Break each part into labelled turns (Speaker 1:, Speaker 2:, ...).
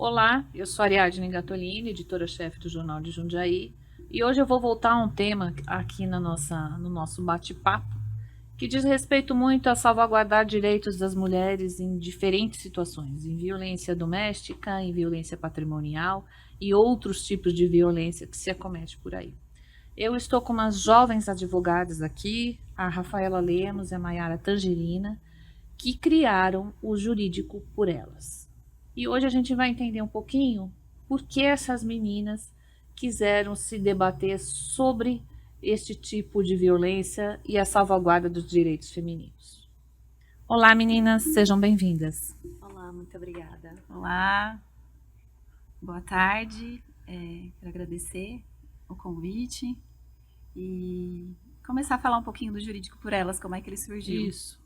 Speaker 1: Olá, eu sou Ariadne Gatolini, editora-chefe do Jornal de Jundiaí, e hoje eu vou voltar a um tema aqui no nosso bate-papo, que diz respeito muito a salvaguardar direitos das mulheres em diferentes situações, em violência doméstica, em violência patrimonial e outros tipos de violência que se acomete por aí. Eu estou com umas jovens advogadas aqui, a Rafaela Lemos e a Maiara Tangerina, que criaram o Jurídico por Elas. E hoje a gente vai entender um pouquinho por que essas meninas quiseram se debater sobre este tipo de violência e a salvaguarda dos direitos femininos. Olá, meninas, sejam bem-vindas.
Speaker 2: Olá, muito obrigada.
Speaker 3: Olá, boa tarde. Quero agradecer o convite e começar a falar um pouquinho do Jurídico por Elas, como é que ele surgiu.
Speaker 1: Isso.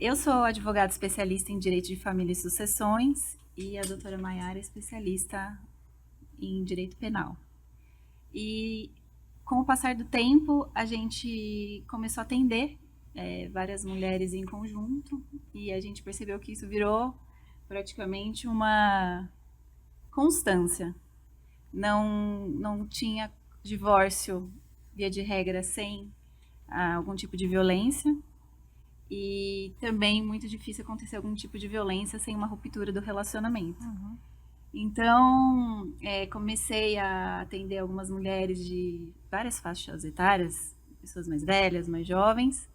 Speaker 3: Eu sou advogada especialista em Direito de Família e Sucessões e a doutora Maiara é especialista em Direito Penal. E com o passar do tempo, a gente começou a atender várias mulheres em conjunto e a gente percebeu que isso virou praticamente uma constância. Não tinha divórcio, via de regra, sem algum tipo de violência. E também muito difícil acontecer algum tipo de violência sem uma ruptura do relacionamento.
Speaker 1: Uhum.
Speaker 3: Então, comecei a atender algumas mulheres de várias faixas etárias, pessoas mais velhas, mais jovens,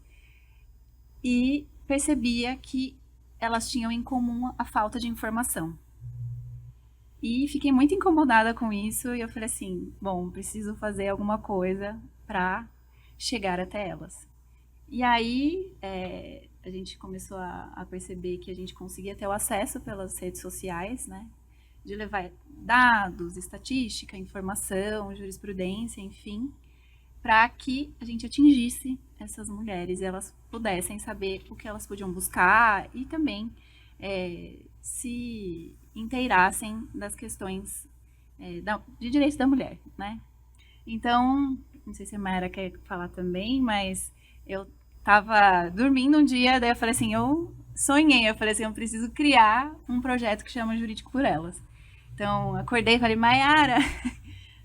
Speaker 3: e percebia que elas tinham em comum a falta de informação. E fiquei muito incomodada com isso e eu falei assim, bom, preciso fazer alguma coisa para chegar até elas. E aí a gente começou a perceber que a gente conseguia ter o acesso pelas redes sociais, né? De levar dados, estatística, informação, jurisprudência, enfim, para que a gente atingisse essas mulheres e elas pudessem saber o que elas podiam buscar e também se inteirassem das questões de direitos da mulher, né? Então, não sei se a Mayara quer falar também, mas eu tava dormindo um dia, daí eu falei assim, eu falei assim, eu preciso criar um projeto que chama Jurídico por Elas. Então, acordei e falei, Mayara,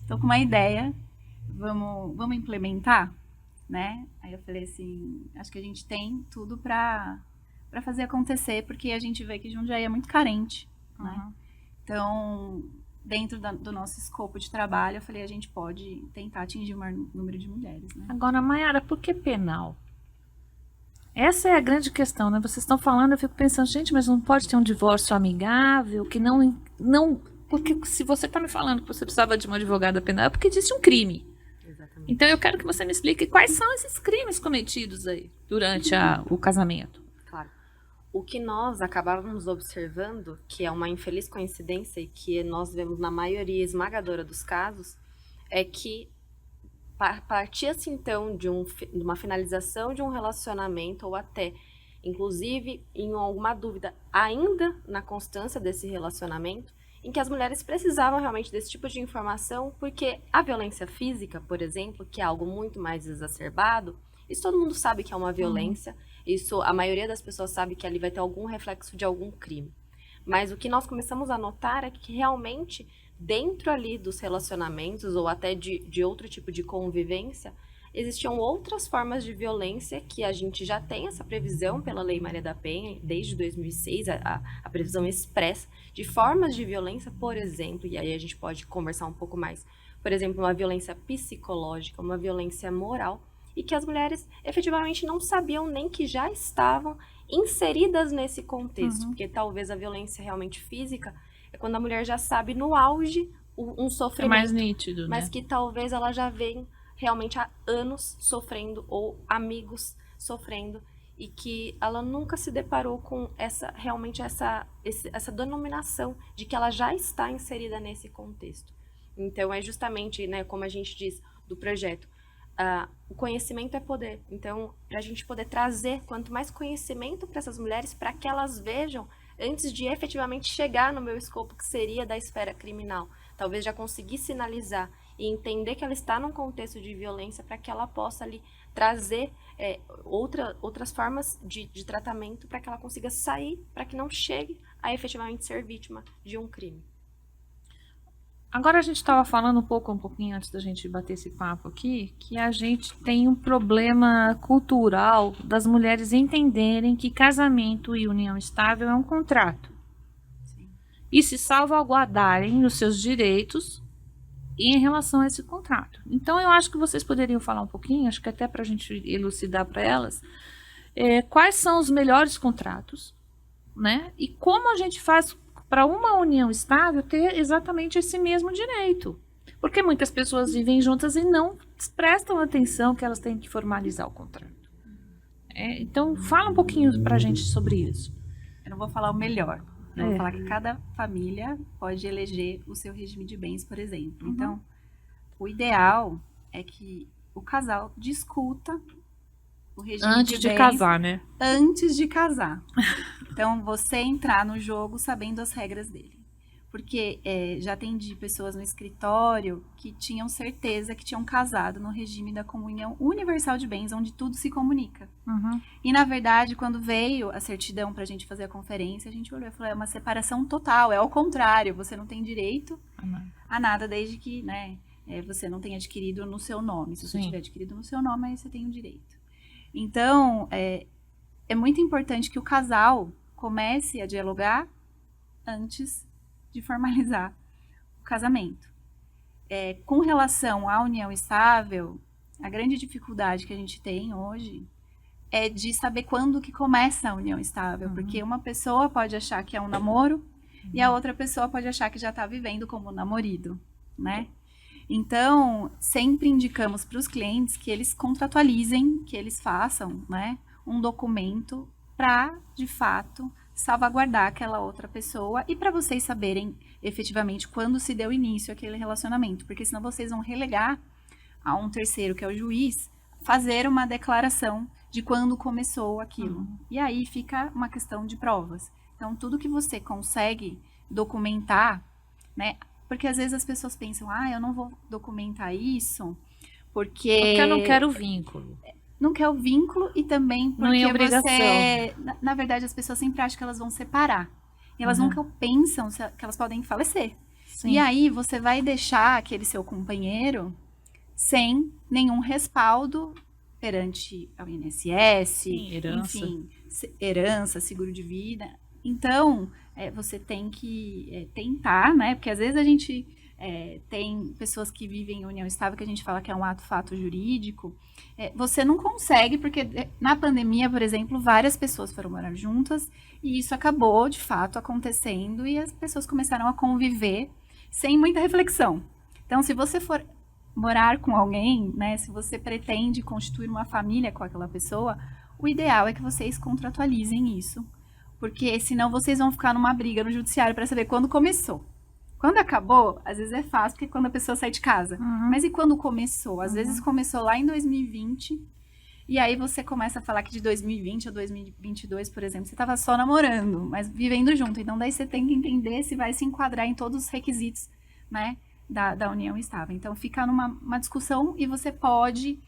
Speaker 3: tô com uma ideia, vamos implementar, né? Aí eu falei assim, acho que a gente tem tudo para fazer acontecer, porque a gente vê que Jundiaí é muito carente, né? Então, dentro do nosso escopo de trabalho, eu falei, a gente pode tentar atingir o maior número de mulheres, né?
Speaker 1: Agora, Maiara, por que penal? Essa é a grande questão, né? Vocês estão falando, eu fico pensando, gente, mas não pode ter um divórcio amigável, que não porque se você está me falando que você precisava de uma advogada penal, é porque existe um crime.
Speaker 2: Exatamente.
Speaker 1: Então eu quero que você me explique quais são esses crimes cometidos aí durante o casamento.
Speaker 2: Claro. O que nós acabávamos observando, que é uma infeliz coincidência e que nós vemos na maioria esmagadora dos casos, é que partia-se então de uma finalização de um relacionamento ou até, inclusive, em alguma dúvida ainda na constância desse relacionamento, em que as mulheres precisavam realmente desse tipo de informação, porque a violência física, por exemplo, que é algo muito mais exacerbado, isso todo mundo sabe que é uma violência, isso a maioria das pessoas sabe que ali vai ter algum reflexo de algum crime. Mas o que nós começamos a notar é que realmente dentro ali dos relacionamentos ou até de outro tipo de convivência, existiam outras formas de violência que a gente já tem essa previsão pela Lei Maria da Penha, desde 2006, a previsão expressa de formas de violência, por exemplo, e aí a gente pode conversar um pouco mais, por exemplo, uma violência psicológica, uma violência moral, e que as mulheres efetivamente não sabiam nem que já estavam inseridas nesse contexto, porque talvez a violência realmente física é quando a mulher já sabe no auge um sofrimento.
Speaker 1: É mais nítido, né?
Speaker 2: Mas que talvez ela já vem realmente há anos sofrendo ou amigos sofrendo e que ela nunca se deparou com essa denominação de que ela já está inserida nesse contexto. Então é justamente, né, como a gente diz do projeto, o conhecimento é poder. Então, para a gente poder trazer quanto mais conhecimento para essas mulheres, para que elas vejam antes de efetivamente chegar no meu escopo, que seria da esfera criminal. Talvez já conseguir sinalizar e entender que ela está num contexto de violência para que ela possa ali trazer outras formas de tratamento para que ela consiga sair, para que não chegue a efetivamente ser vítima de um crime.
Speaker 1: Agora a gente estava falando um pouquinho antes da gente bater esse papo aqui, que a gente tem um problema cultural das mulheres entenderem que casamento e união estável é um contrato.
Speaker 3: Sim.
Speaker 1: E se salvaguardarem os seus direitos em relação a esse contrato. Então eu acho que vocês poderiam falar um pouquinho, acho que até para a gente elucidar para elas, quais são os melhores contratos, né? E como a gente faz para uma união estável ter exatamente esse mesmo direito. Porque muitas pessoas vivem juntas e não prestam atenção que elas têm que formalizar o contrato. Então, fala um pouquinho para a gente sobre isso.
Speaker 3: Eu não vou falar o melhor. Eu vou falar que cada família pode eleger o seu regime de bens, por exemplo.
Speaker 1: Uhum.
Speaker 3: Então, o ideal é que o casal discuta o regime
Speaker 1: Antes de
Speaker 3: bens
Speaker 1: casar, né?
Speaker 3: antes de casar. Então, você entrar no jogo sabendo as regras dele. Porque já atendi pessoas no escritório que tinham certeza que tinham casado no regime da comunhão universal de bens, onde tudo se comunica.
Speaker 1: Uhum.
Speaker 3: E, na verdade, quando veio a certidão para a gente fazer a conferência, a gente olhou e falou, é uma separação total, é ao contrário, você não tem direito a nada desde que você não tenha adquirido no seu nome. Se você
Speaker 1: Sim.
Speaker 3: tiver adquirido no seu nome, aí você tem o direito. Então, é muito importante que o casal comece a dialogar antes de formalizar o casamento. Com relação à união estável, a grande dificuldade que a gente tem hoje é de saber quando que começa a união estável, porque uma pessoa pode achar que é um namoro e a outra pessoa pode achar que já está vivendo como namorado, né? Então, sempre indicamos para os clientes que eles contratualizem, que eles façam, né, um documento para, de fato, salvaguardar aquela outra pessoa e para vocês saberem efetivamente quando se deu início àquele relacionamento, porque senão vocês vão relegar a um terceiro, que é o juiz, fazer uma declaração de quando começou aquilo. E aí fica uma questão de provas. Então, tudo que você consegue documentar, né? Porque às vezes as pessoas pensam, eu não vou documentar isso porque
Speaker 1: eu não quero vínculo.
Speaker 3: Não quer o vínculo e também
Speaker 1: Não é
Speaker 3: porque
Speaker 1: obrigação.
Speaker 3: você... Na verdade, as pessoas sempre acham que elas vão separar. E elas nunca pensam que elas podem falecer.
Speaker 1: Sim.
Speaker 3: E aí você vai deixar aquele seu companheiro sem nenhum respaldo perante ao INSS,
Speaker 1: Sim, herança.
Speaker 3: enfim, herança, seguro de vida. Então, você tem que tentar, né? Porque às vezes a gente tem pessoas que vivem em união estável que a gente fala que é um ato-fato jurídico. Você não consegue, porque na pandemia, por exemplo, várias pessoas foram morar juntas e isso acabou, de fato, acontecendo e as pessoas começaram a conviver sem muita reflexão. Então, se você for morar com alguém, né, se você pretende constituir uma família com aquela pessoa, o ideal é que vocês contratualizem isso, porque senão vocês vão ficar numa briga no judiciário para saber quando começou. Quando acabou, às vezes é fácil, porque é quando a pessoa sai de casa. Mas e quando começou? Às vezes começou lá em 2020, e aí você começa a falar que de 2020 a 2022, por exemplo, você estava só namorando, mas vivendo junto. Então, daí você tem que entender se vai se enquadrar em todos os requisitos, né, da união estável. Então, fica numa discussão e você pode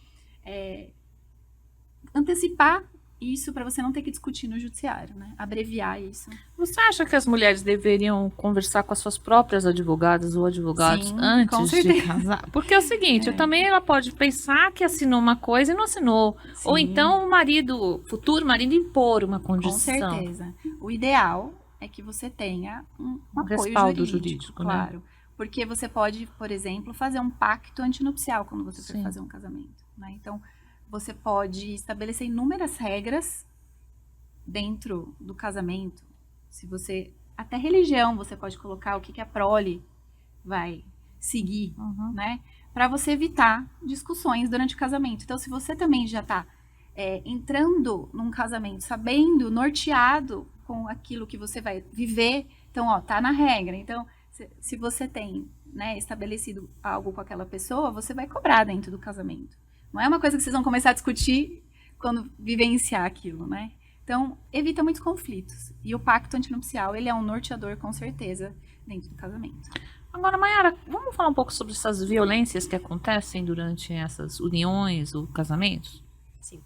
Speaker 3: antecipar isso para você não ter que discutir no judiciário, né? Abreviar isso.
Speaker 1: Você acha que as mulheres deveriam conversar com as suas próprias advogadas ou advogados
Speaker 3: Sim, com
Speaker 1: antes de
Speaker 3: certeza.
Speaker 1: casar? Porque é o seguinte, também ela pode pensar que assinou uma coisa e não assinou.
Speaker 3: Sim.
Speaker 1: Ou então o futuro marido impor uma
Speaker 3: Com
Speaker 1: condição.
Speaker 3: certeza. O ideal é que você tenha um apoio
Speaker 1: respaldo
Speaker 3: jurídico,
Speaker 1: jurídico, né?
Speaker 3: claro. Porque você pode, por exemplo, fazer um pacto antinupcial quando você for
Speaker 1: Sim.
Speaker 3: fazer um casamento, né? Então, você pode estabelecer inúmeras regras dentro do casamento. Se você... Até religião você pode colocar o que a prole vai seguir, né? Para você evitar discussões durante o casamento. Então, se você também já está entrando num casamento, sabendo, norteado com aquilo que você vai viver, então, tá na regra. Então, se você tem, né, estabelecido algo com aquela pessoa, você vai cobrar dentro do casamento. Não é uma coisa que vocês vão começar a discutir quando vivenciar aquilo, né? Então, evita muitos conflitos. E o pacto antinupcial, ele é um norteador, com certeza, dentro do casamento.
Speaker 1: Agora, Mayara, vamos falar um pouco sobre essas violências que acontecem durante essas uniões ou casamentos?
Speaker 2: Sim.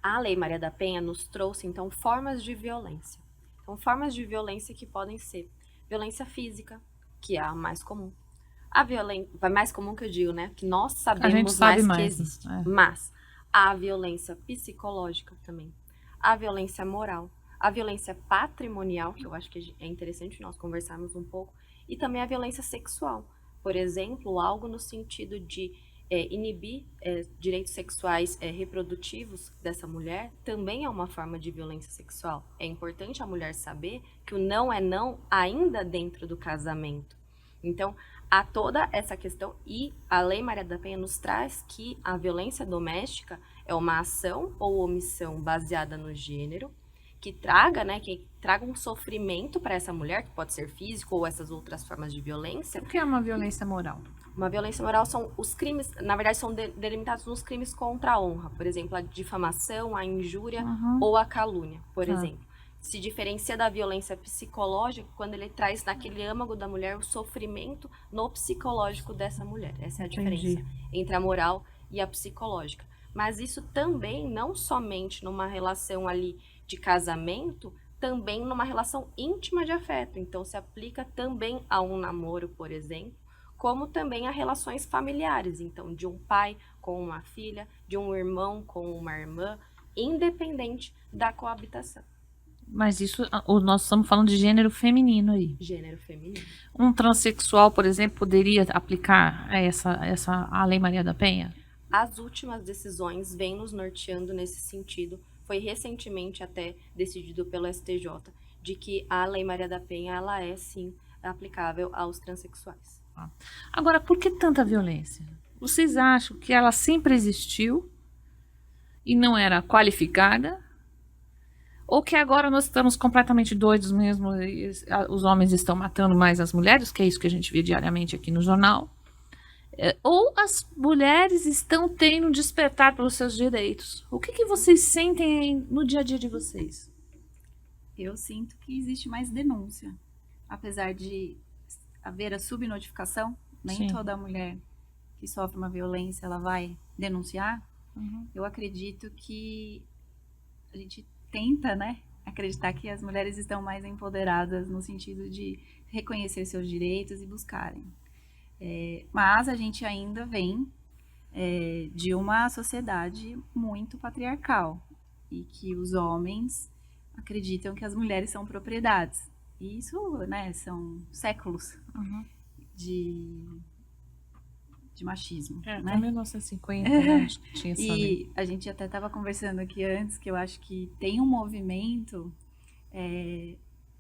Speaker 2: A Lei Maria da Penha nos trouxe, então, formas de violência. Então, formas de violência que podem ser violência física, que é a mais comum. A violência, mais comum que eu digo, né? Que nós
Speaker 1: A gente
Speaker 2: sabemos
Speaker 1: sabe
Speaker 2: mais que
Speaker 1: mais,
Speaker 2: existe.
Speaker 1: né? É.
Speaker 2: Mas a violência psicológica também. A violência moral. A violência patrimonial, que eu acho que é interessante nós conversarmos um pouco. E também a violência sexual. Por exemplo, algo no sentido de inibir direitos sexuais reprodutivos dessa mulher também é uma forma de violência sexual. É importante a mulher saber que o não é não ainda dentro do casamento. Então, há toda essa questão e a Lei Maria da Penha nos traz que a violência doméstica é uma ação ou omissão baseada no gênero que traga um sofrimento para essa mulher, que pode ser físico ou essas outras formas de violência.
Speaker 1: O que é uma violência moral?
Speaker 2: Uma violência moral são os crimes, na verdade, são delimitados nos crimes contra a honra. Por exemplo, a difamação, a injúria ou a calúnia, por exemplo. Se diferencia da violência psicológica quando ele traz naquele âmago da mulher o sofrimento no psicológico dessa mulher. Essa é a diferença entre a moral e a psicológica. Mas isso também, não somente numa relação ali de casamento, também numa relação íntima de afeto. Então, se aplica também a um namoro, por exemplo, como também a relações familiares. Então, de um pai com uma filha, de um irmão com uma irmã, independente da coabitação.
Speaker 1: Mas isso, nós estamos falando de gênero feminino aí.
Speaker 2: Gênero feminino.
Speaker 1: Um transexual, por exemplo, poderia aplicar a Lei Maria da Penha?
Speaker 2: As últimas decisões vêm nos norteando nesse sentido. Foi recentemente até decidido pelo STJ de que a Lei Maria da Penha ela é sim aplicável aos transexuais.
Speaker 1: Agora, por que tanta violência? Vocês acham que ela sempre existiu e não era qualificada? Ou que agora nós estamos completamente doidos mesmo e os homens estão matando mais as mulheres, que é isso que a gente vê diariamente aqui no jornal? Ou as mulheres estão tendo um despertar pelos seus direitos? O que vocês sentem no dia a dia de vocês?
Speaker 3: Eu sinto que existe mais denúncia. Apesar de haver a subnotificação, nem
Speaker 1: Sim.
Speaker 3: toda mulher que sofre uma violência ela vai denunciar. Eu acredito que a gente tenta, né, acreditar que as mulheres estão mais empoderadas no sentido de reconhecer seus direitos e buscarem. Mas a gente ainda vem de uma sociedade muito patriarcal e que os homens acreditam que as mulheres são propriedades. E isso, né, são séculos de machismo.
Speaker 1: Até
Speaker 3: Né?
Speaker 1: 1950, né, acho que tinha essa lei.
Speaker 3: E a gente até estava conversando aqui antes que eu acho que tem um movimento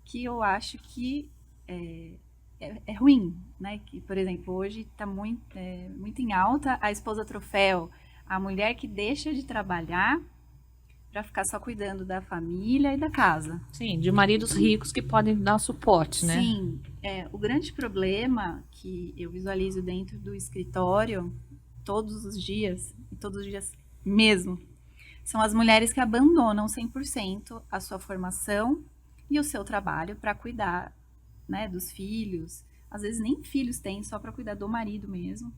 Speaker 3: que eu acho que é ruim, né? Que, por exemplo, hoje está muito em alta a esposa troféu, a mulher que deixa de trabalhar para ficar só cuidando da família e da casa.
Speaker 1: Sim, de maridos ricos que podem dar suporte, né?
Speaker 3: Sim, o grande problema que eu visualizo dentro do escritório todos os dias, e todos os dias mesmo, são as mulheres que abandonam 100% a sua formação e o seu trabalho para cuidar, né, dos filhos. Às vezes nem filhos têm, só para cuidar do marido mesmo.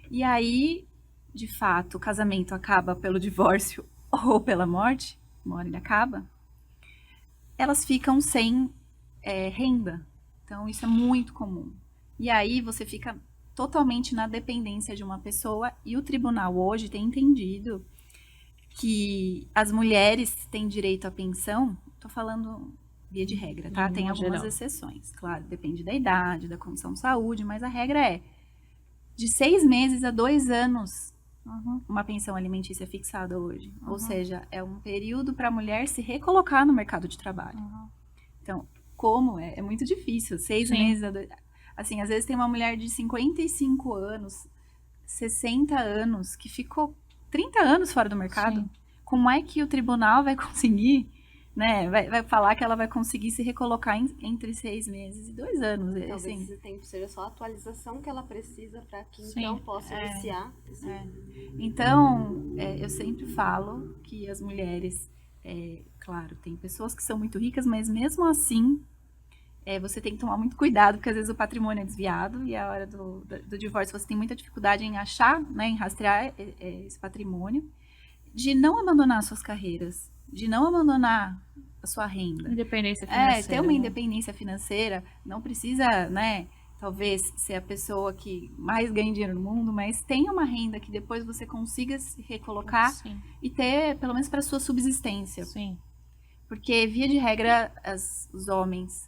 Speaker 3: E aí, de fato, o casamento acaba pelo divórcio ou pela morte, uma hora ele acaba, elas ficam sem renda. Então, isso é muito comum. E aí, você fica totalmente na dependência de uma pessoa e o tribunal hoje tem entendido que as mulheres têm direito à pensão, estou falando via de regra, tá? Tem algumas exceções, claro, depende da idade, da condição de saúde, mas a regra é de 6 meses a 2 anos uma pensão alimentícia fixada hoje. Ou seja, é um período para a mulher se recolocar no mercado de trabalho. Então, como é muito difícil, 6 meses a 2... Assim, às vezes tem uma mulher de 55 anos, 60 anos, que ficou 30 anos fora do mercado. Sim. Como é que o tribunal vai conseguir, né? Vai falar que ela vai conseguir se recolocar entre 6 meses e 2 anos.
Speaker 2: Talvez
Speaker 3: assim.
Speaker 2: esse tempo seja só a atualização que ela precisa para que então possa iniciar.
Speaker 3: Então, eu sempre falo que as mulheres, claro, tem pessoas que são muito ricas, mas mesmo assim você tem que tomar muito cuidado, porque às vezes o patrimônio é desviado e a hora do divórcio você tem muita dificuldade em achar, né, em rastrear esse patrimônio, de não abandonar suas carreiras, de não abandonar a sua renda.
Speaker 1: Independência financeira.
Speaker 3: Ter uma independência financeira, não precisa, né, talvez ser a pessoa que mais ganha dinheiro no mundo, mas tenha uma renda que depois você consiga se recolocar
Speaker 1: Sim.
Speaker 3: e ter, pelo menos para sua subsistência.
Speaker 1: Sim.
Speaker 3: Porque, via de regra, os homens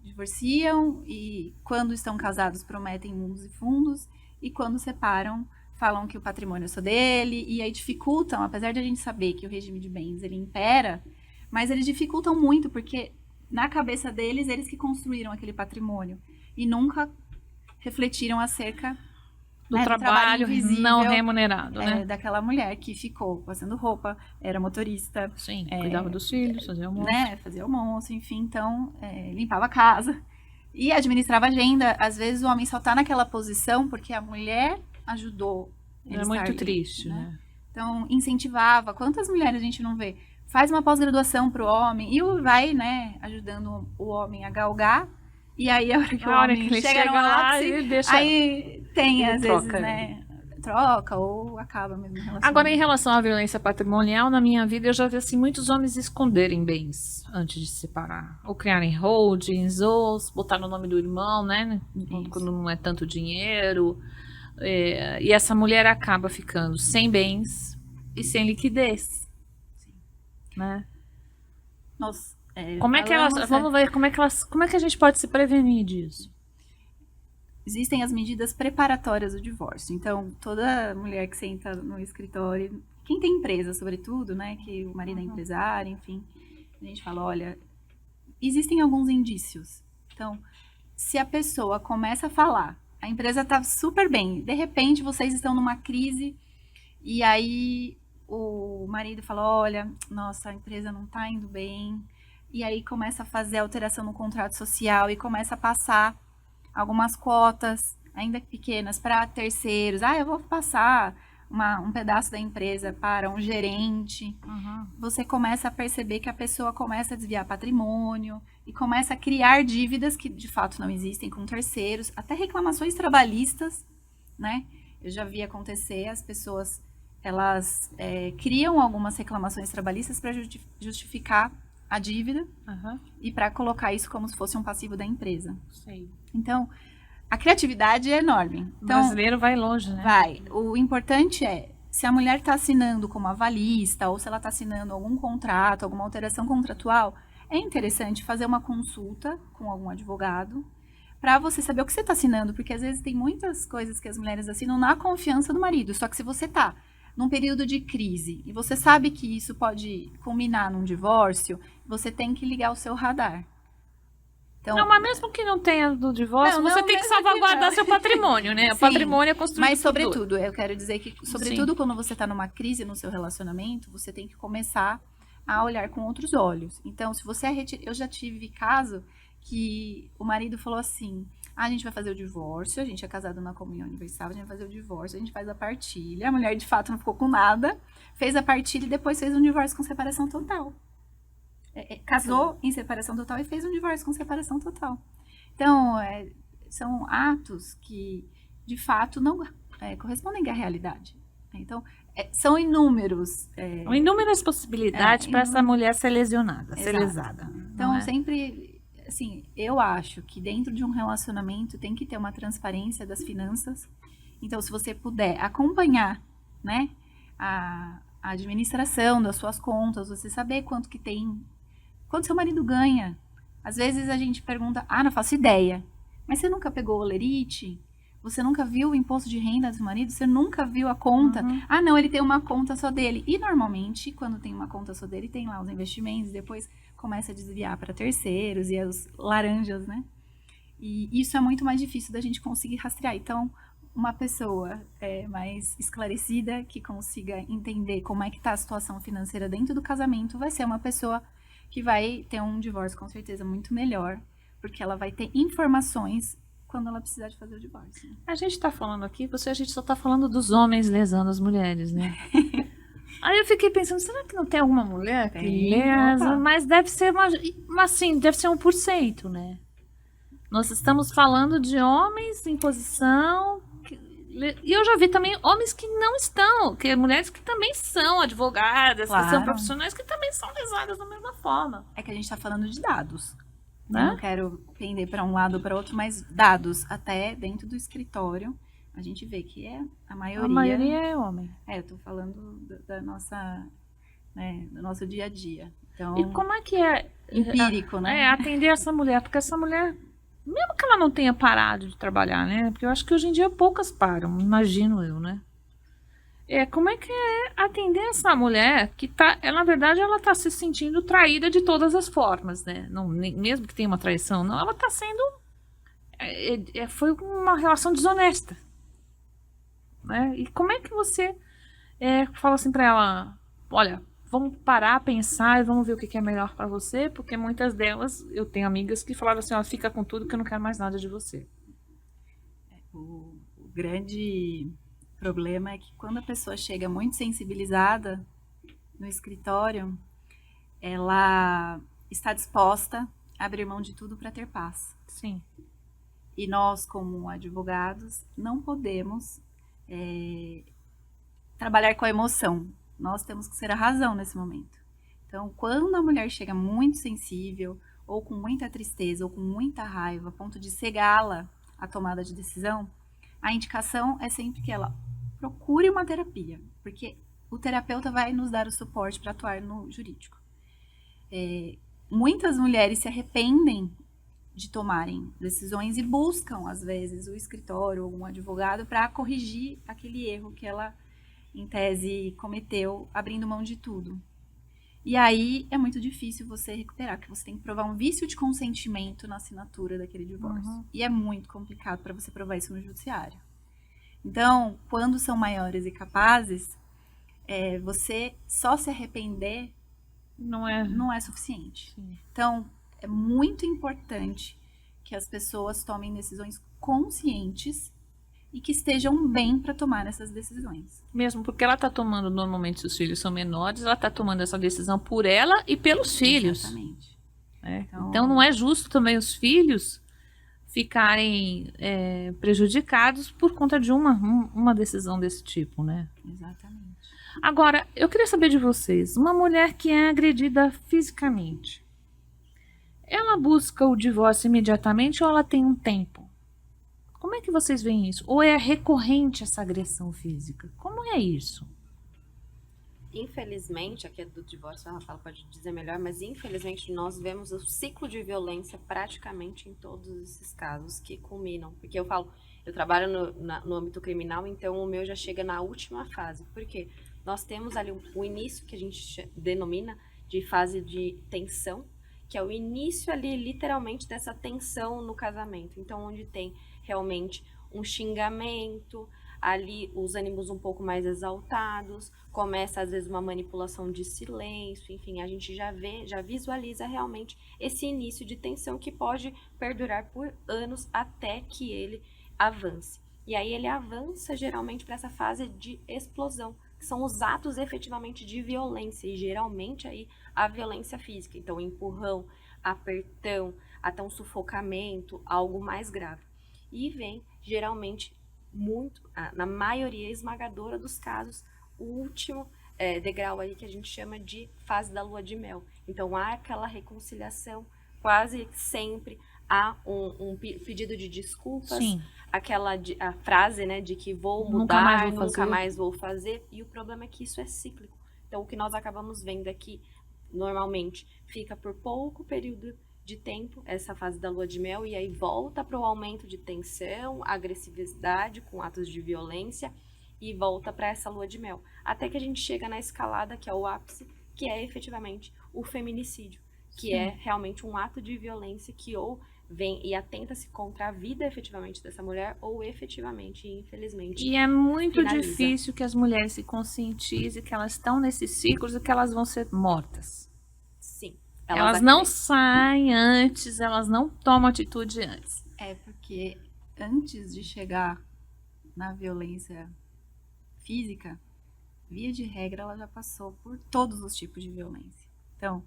Speaker 3: divorciam e, quando estão casados, prometem mundos e fundos, e quando separam, falam que o patrimônio é só dele, e aí dificultam, apesar de a gente saber que o regime de bens ele impera, mas eles dificultam muito, porque na cabeça deles, eles que construíram aquele patrimônio, e nunca refletiram acerca
Speaker 1: Do trabalho
Speaker 3: invisível,
Speaker 1: não remunerado, né?
Speaker 3: daquela mulher que ficou fazendo roupa, era motorista,
Speaker 1: Sim, cuidava dos filhos, fazia almoço.
Speaker 3: né, fazia almoço, enfim, então limpava a casa e administrava a agenda. Às vezes o homem só tá naquela posição porque a mulher ajudou ele
Speaker 1: É
Speaker 3: estar
Speaker 1: muito
Speaker 3: ali,
Speaker 1: triste, né?
Speaker 3: Então incentivava. Quantas mulheres a gente não vê? Faz uma pós-graduação pro homem e vai, né, ajudando o homem a galgar. E aí a hora que o homem
Speaker 1: ele
Speaker 3: chega no
Speaker 1: lá,
Speaker 3: ápice,
Speaker 1: ele deixa...
Speaker 3: aí tem
Speaker 1: ele
Speaker 3: às
Speaker 1: troca,
Speaker 3: vezes, né, troca ou acaba mesmo o relacionamento.
Speaker 1: Agora, em relação à violência patrimonial, na minha vida eu já vi assim, muitos homens esconderem bens antes de se separar. Ou criarem holdings, ou botar no nome do irmão, né? Quando não é tanto dinheiro. E essa mulher acaba ficando sem bens e sem liquidez. Né?
Speaker 3: Nós,
Speaker 1: Como é que elas. Vamos ver como é que a gente pode se prevenir disso?
Speaker 3: Existem as medidas preparatórias do divórcio. Então, toda mulher que senta no escritório, quem tem empresa, sobretudo, né, que o marido é empresário, enfim, a gente fala, olha, existem alguns indícios. Então, se a pessoa começa a falar, a empresa está super bem, de repente vocês estão numa crise e aí o marido fala, olha, nossa, a empresa não está indo bem, e aí começa a fazer alteração no contrato social e começa a passar algumas cotas, ainda pequenas, para terceiros. Eu vou passar um pedaço da empresa para um gerente. Você começa a perceber que a pessoa começa a desviar patrimônio e começa a criar dívidas que de fato não existem com terceiros, até reclamações trabalhistas, né? Eu já vi acontecer, as pessoas, elas criam algumas reclamações trabalhistas para justificar a dívida e para colocar isso como se fosse um passivo da empresa.
Speaker 1: Sei.
Speaker 3: Então, a criatividade é enorme.
Speaker 1: O
Speaker 3: Então,
Speaker 1: brasileiro vai longe, né?
Speaker 3: vai. O importante é, se a mulher está assinando como avalista ou se ela está assinando algum contrato, alguma alteração contratual, é interessante fazer uma consulta com algum advogado para você saber o que você está assinando, porque às vezes tem muitas coisas que as mulheres assinam na confiança do marido, só que se você está num período de crise e você sabe que isso pode culminar num divórcio, você tem que ligar o seu radar. Então,
Speaker 1: Não, mas mesmo que não tenha do divórcio,
Speaker 3: Não,
Speaker 1: você
Speaker 3: não,
Speaker 1: tem que
Speaker 3: mesmo que
Speaker 1: salvaguardar
Speaker 3: não.
Speaker 1: seu patrimônio, né? O
Speaker 3: Sim,
Speaker 1: patrimônio é construído
Speaker 3: mas
Speaker 1: por tudo.
Speaker 3: sobretudo, eu quero dizer que, sobretudo quando você está numa crise no seu relacionamento, você tem que começar a olhar com outros olhos. Então, se você eu já tive caso que o marido falou assim, a gente vai fazer o divórcio, a gente é casado na comunhão universal, a gente vai fazer o divórcio, a gente faz a partilha. A mulher, de fato, não ficou com nada, fez a partilha e depois fez um divórcio com separação total. Casou em separação total e fez um divórcio com separação total. Então, são atos que, de fato, não correspondem à realidade. Então, são inúmeros.
Speaker 1: Inúmeras possibilidades para essa mulher ser lesionada, ser
Speaker 3: Exato.
Speaker 1: lesada.
Speaker 3: Então, sempre, assim, eu acho que dentro de um relacionamento tem que ter uma transparência das finanças. Então, se você puder acompanhar, né, a administração das suas contas, você saber quanto que tem, quanto seu marido ganha. Às vezes a gente pergunta, não faço ideia. Mas você nunca pegou o olerite? Você nunca viu o imposto de renda do marido? Você nunca viu a conta? Não, ele tem uma conta só dele. E normalmente, quando tem uma conta só dele, tem lá os investimentos, depois começa a desviar para terceiros e as laranjas, né? E isso é muito mais difícil da gente conseguir rastrear. Então, uma pessoa mais esclarecida, que consiga entender como é que está a situação financeira dentro do casamento, vai ser uma pessoa que vai ter um divórcio com certeza muito melhor, porque ela vai ter informações quando ela precisar de fazer o divórcio.
Speaker 1: A gente tá falando aqui, a gente só tá falando dos homens lesando as mulheres, né? Aí eu fiquei pensando, será que não tem alguma mulher que lesa? Mas deve ser assim, deve ser 1%, né? Nós estamos falando de homens em posição. E eu já vi também homens que não estão, que mulheres que também são advogadas, que são
Speaker 3: Claro.
Speaker 1: profissionais que também são lesadas da mesma forma.
Speaker 3: É que a gente está falando de dados.
Speaker 1: Né?
Speaker 3: Eu não quero pender para um lado ou para outro, mas dados, até dentro do escritório, a gente vê que a maioria.
Speaker 1: A maioria é homem.
Speaker 3: Eu tô falando da nossa, né, do nosso dia a dia. Então,
Speaker 1: E como é que é
Speaker 3: empírico, né?
Speaker 1: atender essa mulher? Porque essa mulher, mesmo que ela não tenha parado de trabalhar, né? Porque eu acho que hoje em dia poucas param, imagino eu, né? Como é que é atender essa mulher que tá, ela, na verdade, ela tá se sentindo traída de todas as formas, né? Não, mesmo que tenha uma traição, não, ela tá sendo, foi uma relação desonesta, né? E como é que você fala assim pra ela, olha, vamos parar, pensar e vamos ver o que é melhor pra você, porque muitas delas, eu tenho amigas que falaram assim, ó, fica com tudo que eu não quero mais nada de você.
Speaker 3: O grande problema é que quando a pessoa chega muito sensibilizada no escritório, ela está disposta a abrir mão de tudo para ter paz.
Speaker 1: Sim.
Speaker 3: E nós, como advogados, não podemos trabalhar com a emoção. Nós temos que ser a razão nesse momento. Então, quando a mulher chega muito sensível, ou com muita tristeza, ou com muita raiva, a ponto de cegá-la a tomada de decisão, a indicação é sempre que ela procure uma terapia, porque o terapeuta vai nos dar o suporte para atuar no jurídico. Muitas mulheres se arrependem de tomarem decisões e buscam, às vezes, o escritório ou algum advogado para corrigir aquele erro que ela, em tese, cometeu, abrindo mão de tudo. E aí é muito difícil você recuperar, porque você tem que provar um vício de consentimento na assinatura daquele divórcio.
Speaker 1: Uhum.
Speaker 3: E é muito complicado para você provar isso no judiciário. Então, quando são maiores e capazes, você só se arrepender
Speaker 1: Não é
Speaker 3: suficiente.
Speaker 1: Sim.
Speaker 3: Então, é muito importante que as pessoas tomem decisões conscientes e que estejam bem para tomar essas decisões.
Speaker 1: Mesmo porque ela está tomando, normalmente se os filhos são menores, ela está tomando essa decisão por ela e pelos filhos.
Speaker 3: Exatamente.
Speaker 1: Então não é justo também os filhos ficarem prejudicados por conta de uma decisão desse tipo, né?
Speaker 3: Exatamente.
Speaker 1: Agora, eu queria saber de vocês, uma mulher que é agredida fisicamente, ela busca o divórcio imediatamente ou ela tem um tempo? Como é que vocês veem isso? Ou é recorrente essa agressão física? Como é isso?
Speaker 2: Infelizmente, aqui é do divórcio, a Rafaela pode dizer melhor, mas infelizmente nós vemos o ciclo de violência praticamente em todos esses casos que culminam. Porque eu trabalho no âmbito criminal, então o meu já chega na última fase. Por quê? Nós temos ali o início, que a gente denomina de fase de tensão, que é o início ali, literalmente, dessa tensão no casamento. Então, onde tem realmente um xingamento, ali os ânimos um pouco mais exaltados, começa às vezes uma manipulação de silêncio, enfim, a gente já visualiza realmente esse início de tensão que pode perdurar por anos até que ele avance. E aí ele avança geralmente para essa fase de explosão, que são os atos efetivamente de violência, e geralmente aí a violência física, então empurrão, apertão, até um sufocamento, algo mais grave. E vem, geralmente, na maioria esmagadora dos casos, o último degrau aí que a gente chama de fase da lua de mel. Então, há aquela reconciliação, quase sempre há um pedido de desculpas,
Speaker 1: Sim.
Speaker 2: a frase, né, de que vou mudar, nunca mais vou fazer, e o problema é que isso é cíclico. Então, o que nós acabamos vendo aqui, normalmente, fica por pouco período de tempo, essa fase da lua de mel, e aí volta para o aumento de tensão, agressividade com atos de violência, e volta para essa lua de mel. Até que a gente chega na escalada, que é o ápice, que é efetivamente o feminicídio, que é realmente um ato de violência que ou vem e atenta-se contra a vida efetivamente dessa mulher, ou efetivamente, infelizmente,
Speaker 1: E é muito
Speaker 2: finaliza.
Speaker 1: difícil que as mulheres se conscientizem que elas estão nesses ciclos e que elas vão ser mortas.
Speaker 2: Sim.
Speaker 1: Elas não saem antes, elas não tomam atitude antes.
Speaker 3: Porque antes de chegar na violência física, via de regra, ela já passou por todos os tipos de violência. Então,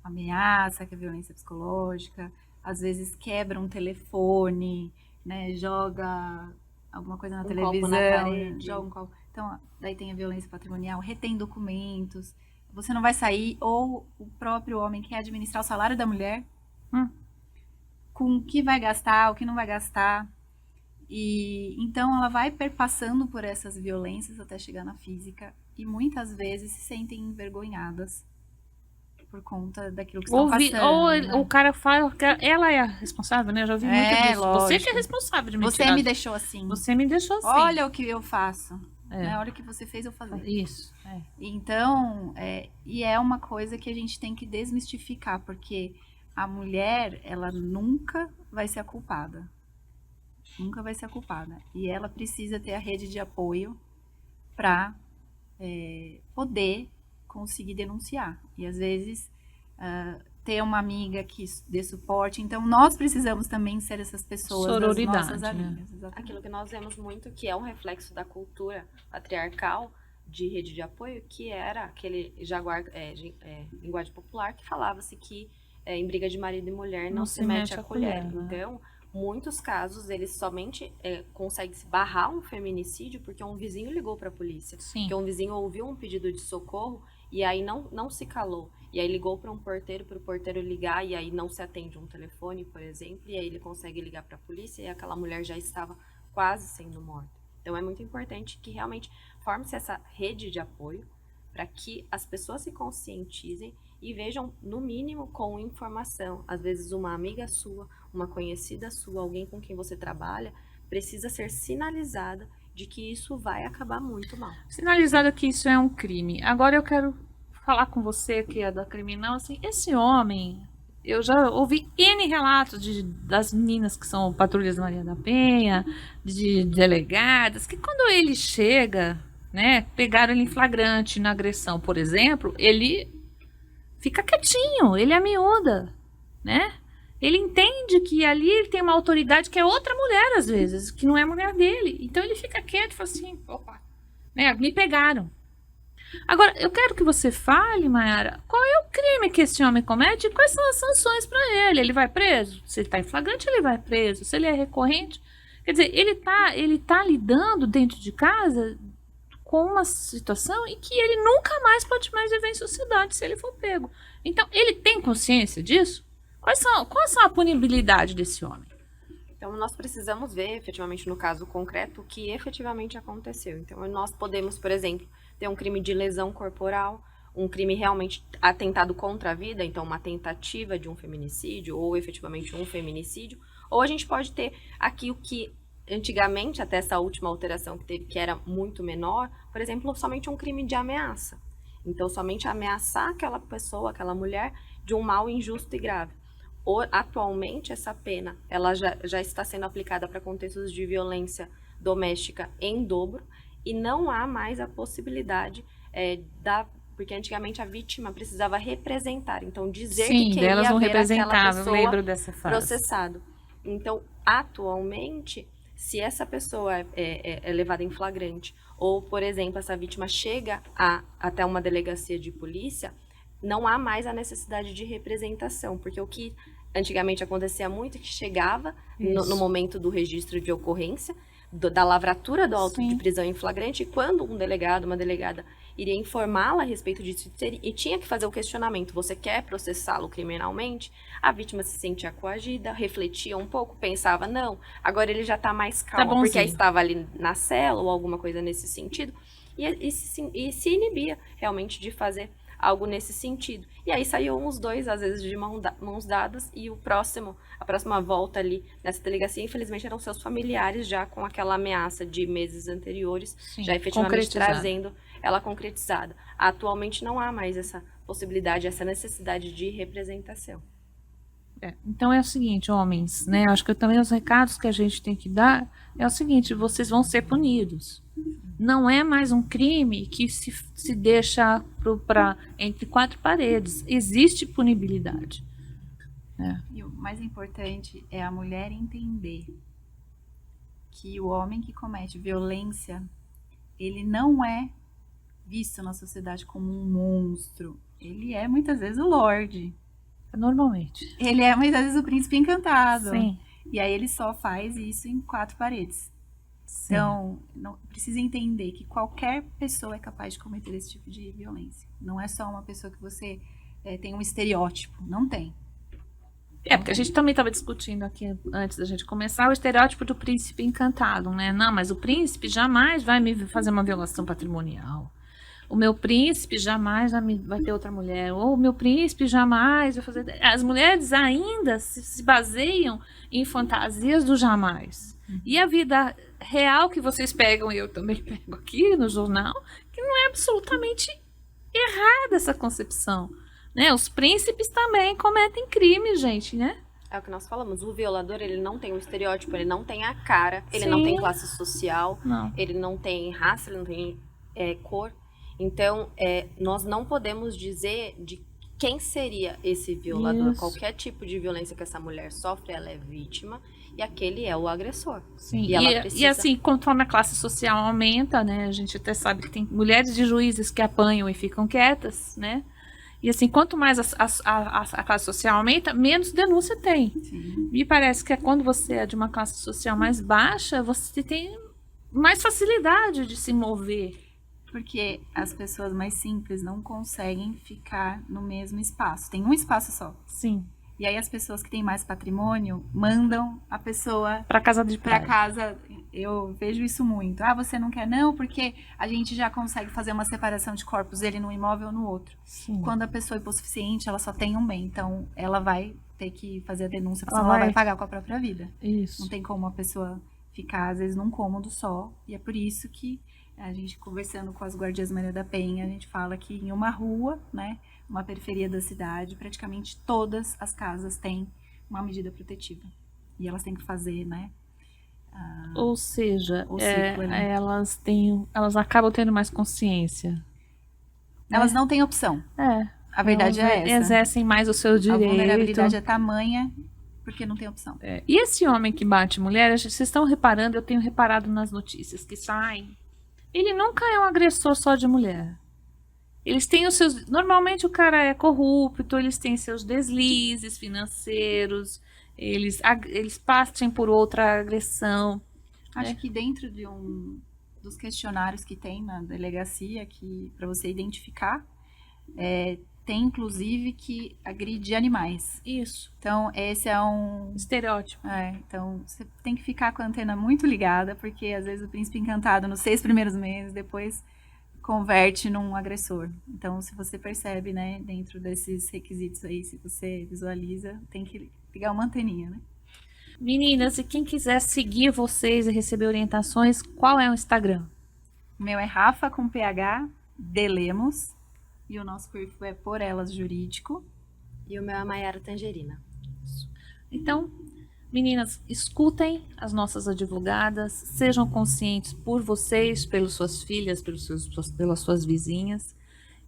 Speaker 3: a ameaça, que é a violência psicológica, às vezes quebra um telefone, né, joga alguma coisa na
Speaker 2: Um
Speaker 3: televisão,
Speaker 2: copo na parede.
Speaker 3: joga um copo. Então, daí tem a violência patrimonial, retém documentos. Você não vai sair, ou o próprio homem quer administrar o salário da mulher,
Speaker 1: Hum.
Speaker 3: com o que vai gastar, o que não vai gastar. E então ela vai perpassando por essas violências até chegar na física e muitas vezes se sentem envergonhadas por conta daquilo que estão
Speaker 1: Ou
Speaker 3: passando, né?
Speaker 1: o cara fala que ela é a responsável, né? Eu já ouvi muito disso. Você que é
Speaker 3: lógico.
Speaker 1: responsável de me
Speaker 3: Você
Speaker 1: tirar.
Speaker 3: me deixou assim.
Speaker 1: Você me deixou assim.
Speaker 3: Olha o que eu faço.
Speaker 1: É.
Speaker 3: Né? Olha o que você fez eu fazer.
Speaker 1: Isso. É.
Speaker 3: Então, e é uma coisa que a gente tem que desmistificar, porque a mulher, ela nunca vai ser a culpada. Nunca vai ser a culpada. E ela precisa ter a rede de apoio para poder conseguir denunciar. E às vezes ter uma amiga que dê suporte. Então nós precisamos também ser essas pessoas,
Speaker 1: Sororidade,
Speaker 3: das nossas
Speaker 1: né?
Speaker 3: amigas. Exatamente.
Speaker 2: Aquilo que nós vemos muito, que é um reflexo da cultura patriarcal de rede de apoio, que era aquele jaguar, linguagem popular, que falava-se que em briga de marido e mulher não se mete a colher.
Speaker 1: né?
Speaker 2: Então, muitos casos, eles somente conseguem se barrar um feminicídio porque um vizinho ligou para a polícia.
Speaker 1: Sim.
Speaker 2: Porque um vizinho ouviu um pedido de socorro e aí não se calou. E aí ligou para o porteiro ligar, e aí não se atende um telefone, por exemplo, e aí ele consegue ligar para a polícia e aquela mulher já estava quase sendo morta. Então é muito importante que realmente forme-se essa rede de apoio para que as pessoas se conscientizem e vejam, no mínimo, com informação. Às vezes uma amiga sua, uma conhecida sua, alguém com quem você trabalha, precisa ser sinalizada de que isso vai acabar muito mal.
Speaker 1: Sinalizado que isso é um crime. Agora eu quero falar com você, que é da criminal, assim, esse homem, eu já ouvi N relatos das meninas que são patrulhas Maria da Penha, de delegadas, que quando ele chega, né, pegaram ele em flagrante na agressão, por exemplo, ele fica quietinho, ele amiúda, né? Ele entende que ali ele tem uma autoridade que é outra mulher, às vezes, que não é mulher dele. Então ele fica quieto e fala assim, opa, né, me pegaram. Agora, eu quero que você fale, Mayara, qual é o crime que esse homem comete e quais são as sanções para ele? Ele vai preso? Se ele está em flagrante, ele vai preso. Se ele é recorrente... Quer dizer, ele tá lidando dentro de casa com uma situação em que ele nunca mais pode mais viver em sociedade se ele for pego. Então, ele tem consciência disso? Qual a punibilidade desse homem?
Speaker 2: Então, nós precisamos ver, efetivamente, no caso concreto, o que efetivamente aconteceu. Então, nós podemos, por exemplo, ter um crime de lesão corporal, um crime realmente atentado contra a vida, então uma tentativa de um feminicídio, ou efetivamente um feminicídio, ou a gente pode ter aqui o que antigamente, até essa última alteração que teve, que era muito menor, por exemplo, somente um crime de ameaça. Então, somente ameaçar aquela pessoa, aquela mulher, de um mal injusto e grave. Atualmente, essa pena ela já está sendo aplicada para contextos de violência doméstica em dobro, e não há mais a possibilidade porque antigamente a vítima precisava representar, então dizer
Speaker 1: Sim,
Speaker 2: que queria
Speaker 1: delas não
Speaker 2: ver aquela
Speaker 1: representavam, eu
Speaker 2: pessoa
Speaker 1: lembro dessa fase.
Speaker 2: processado. Então, atualmente, se essa pessoa é levada em flagrante, ou, por exemplo, essa vítima chega até uma delegacia de polícia, não há mais a necessidade de representação, porque o que antigamente acontecia muito é que chegava no momento do registro de ocorrência, da lavratura do auto
Speaker 1: Sim.
Speaker 2: de prisão em flagrante, e quando um delegado, uma delegada iria informá-la a respeito disso e tinha que fazer o questionamento, você quer processá-lo criminalmente? A vítima se sentia coagida, refletia um pouco, pensava, não, agora ele já está mais calmo, porque estava ali na cela ou alguma coisa nesse sentido, e se inibia realmente de fazer algo nesse sentido. E aí saíam os dois, às vezes, de mãos dadas, e a próxima volta ali nessa delegacia, infelizmente, eram seus familiares já com aquela ameaça de meses anteriores,
Speaker 1: Sim,
Speaker 2: já efetivamente trazendo ela concretizada. Atualmente não há mais essa possibilidade, essa necessidade de representação.
Speaker 1: Então é o seguinte, homens, né? Eu acho que também os recados que a gente tem que dar é o seguinte, vocês vão ser punidos. Não é mais um crime que se deixa entre quatro paredes. Existe punibilidade.
Speaker 3: E o mais importante é a mulher entender que o homem que comete violência, ele não é visto na sociedade como um monstro. Ele é muitas vezes o Lorde.
Speaker 1: Normalmente.
Speaker 3: Ele é muitas vezes o príncipe encantado.
Speaker 1: Sim.
Speaker 3: E aí ele só faz isso em 4 paredes.
Speaker 1: Sim.
Speaker 3: Então, não, precisa entender que qualquer pessoa é capaz de cometer esse tipo de violência. Não é só uma pessoa que você tem um estereótipo. Não tem.
Speaker 1: Porque a gente também estava discutindo aqui, antes da gente começar, o estereótipo do príncipe encantado, né? Não, mas o príncipe jamais vai me fazer uma violação patrimonial. O meu príncipe jamais vai ter outra mulher. Ou o meu príncipe jamais vai fazer... As mulheres ainda se baseiam em fantasias do jamais. E a vida real que vocês pegam, e eu também pego aqui no jornal, que não é absolutamente errada essa concepção. Né? Os príncipes também cometem crimes, gente, né?
Speaker 2: É o que nós falamos, o violador, ele não tem um estereótipo, ele não tem a cara, ele
Speaker 1: Sim.
Speaker 2: não tem classe social,
Speaker 1: Não.
Speaker 2: ele não tem raça, ele não tem cor. Então, nós não podemos dizer de quem seria esse violador.
Speaker 1: Isso.
Speaker 2: Qualquer tipo de violência que essa mulher sofre, ela é vítima e aquele é o agressor.
Speaker 1: Sim.
Speaker 2: E ela precisa...
Speaker 1: e assim, conforme a classe social aumenta, né? A gente até sabe que tem mulheres de juízes que apanham e ficam quietas, né? E assim, quanto mais a classe social aumenta, menos denúncia tem.
Speaker 3: Sim.
Speaker 1: Me parece que quando você é de uma classe social mais baixa, você tem mais facilidade de se mover.
Speaker 3: Porque as pessoas mais simples não conseguem ficar no mesmo espaço. Tem um espaço só.
Speaker 1: Sim.
Speaker 3: E aí as pessoas que têm mais patrimônio mandam a pessoa
Speaker 1: Para casa de
Speaker 3: para
Speaker 1: praia.
Speaker 3: casa. Eu vejo isso muito. Ah, você não quer não? Porque a gente já consegue fazer uma separação de corpos, ele num imóvel ou no outro.
Speaker 1: Sim.
Speaker 3: Quando a pessoa é hipossuficiente, ela só tem um bem. Então, ela vai ter que fazer a denúncia, porque
Speaker 1: Ela
Speaker 3: senão ela
Speaker 1: vai-
Speaker 3: vai pagar com a própria vida.
Speaker 1: Isso.
Speaker 3: Não tem como a pessoa ficar, às vezes, num cômodo só. E é por isso que a gente, conversando com as Guardiãs Maria da Penha, a gente fala que em uma rua, né, uma periferia da cidade, praticamente todas as casas têm uma medida protetiva. E elas têm que fazer, né?
Speaker 1: Ou seja,
Speaker 3: O ciclo ali.
Speaker 1: elas acabam tendo mais consciência.
Speaker 3: Elas não têm opção. A verdade
Speaker 1: Elas
Speaker 3: é essa.
Speaker 1: exercem mais o seu
Speaker 3: A
Speaker 1: direito.
Speaker 3: vulnerabilidade é tamanha porque não tem opção.
Speaker 1: E esse homem que bate mulher, vocês estão reparando, eu tenho reparado nas notícias que saem, ele nunca é um agressor só de mulher. Eles têm os seus... Normalmente o cara é corrupto, eles têm seus deslizes financeiros, eles passam por outra agressão.
Speaker 3: Acho que dentro de dos questionários que tem na delegacia, que para você identificar, tem inclusive que agride animais.
Speaker 1: Isso.
Speaker 3: Então, esse é um...
Speaker 1: Estereótipo.
Speaker 3: Então, você tem que ficar com a antena muito ligada, porque às vezes o príncipe encantado, nos 6 primeiros meses, depois converte num agressor. Então, se você percebe, né, dentro desses requisitos aí, se você visualiza, tem que ligar uma anteninha, né?
Speaker 1: Meninas, e quem quiser seguir vocês e receber orientações, qual é o Instagram?
Speaker 3: O meu é Rafa com PH Delemos e o nosso perfil é Por Elas Jurídico.
Speaker 2: E o meu é Maiara Tangerina.
Speaker 1: Então, meninas, escutem as nossas advogadas, sejam conscientes por vocês, pelas suas filhas, pelas suas vizinhas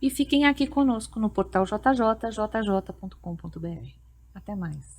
Speaker 1: e fiquem aqui conosco no portal jj.com.br. Até mais.